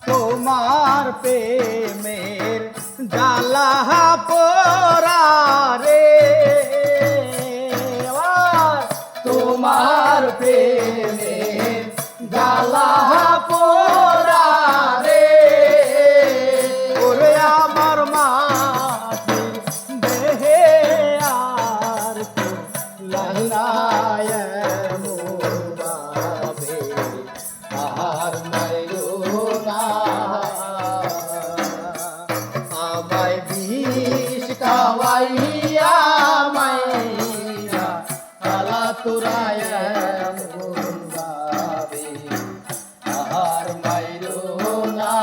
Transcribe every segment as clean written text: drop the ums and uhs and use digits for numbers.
তোমার প্রেমের জ্বালা পোড়া রে, তোমার প্রেমের জ্বালা পোড়া রে, ওরে আমার মাটি দেহে আর লাইলায় মোরাবে আর মাইরো না, আমায় বিষ খাওয়াইয়া মাইরা কালা তোরায় মোরাবে আর মাইরো না।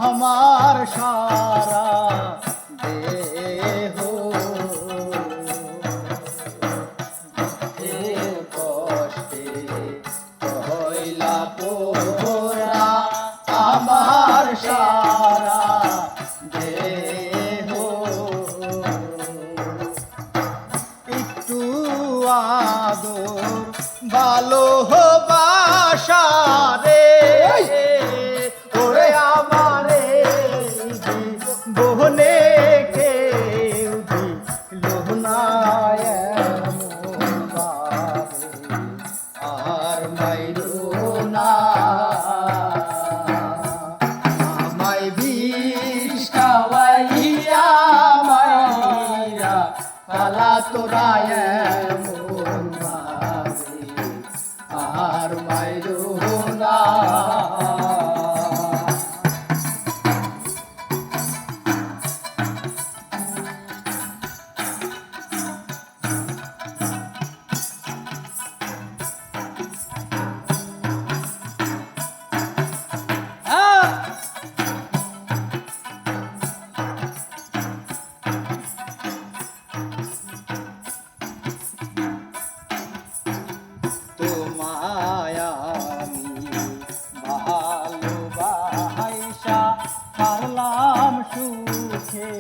আমার সারা দেহ কষ্টে হইলা পোরা, আমার সারা দেহ একটু আদর ভালোবাসা রে, ওরে আমারে বহনে কেউ দিল না আর মাইরো না, আমায় বিষ খাওয়াইয়া মাইরা কালা তোরায় আর মাইরো না। তোমায় আমি ভালোবাসা পারলাম সুখে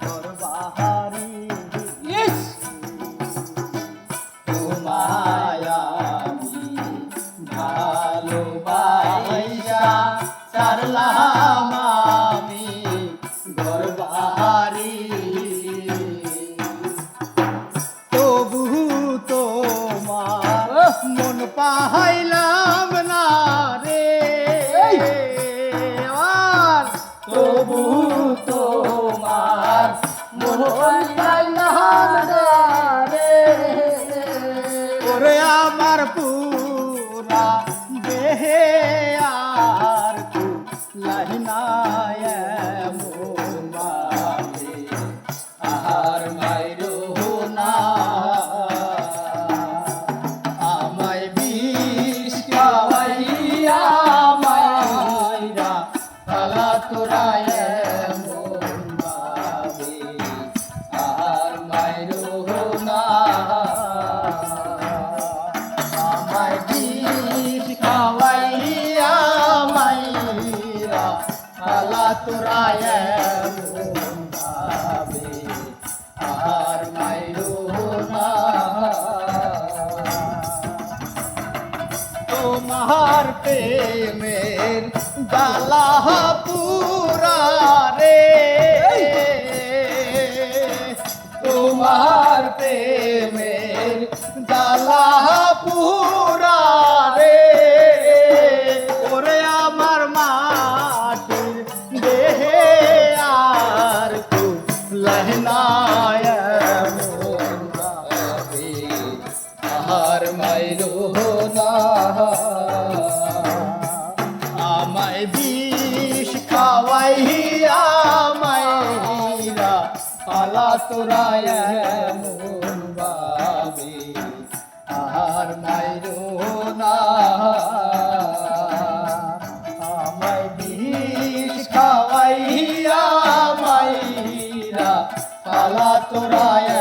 দরবারি, তোমায় আমি ভালোবাসা পারলাম আমি দরবারি, তবু তোমার মন পাইলাম না রে, তবু তোমার মন পাইলাম না রে, ওরে আমার পুরা দেহে আর তু লাহিনায় মোরাবে আর মাইরো না, আমায় বিষ খাওয়াইয়া মাইরা কালা তোরায় মোরাবে আর মাইরো না, আমায় বিষ খাওয়াইয়া মাইরা কালা তোরায় মোরাবে আর মাইরো না। তোমার প্রেমের জ্বালা পুরা রে, তোমার প্রেমের জ্বালা পুরা রে, ওরে আমার মাটির দেহে আর তু লহনায় মোরাবে আর মাইরো না, আমায় বিষ খাওয়াইয়া মাইরা পালা তোরায় মোরাবে আর মাইরো না। পালা তোরায়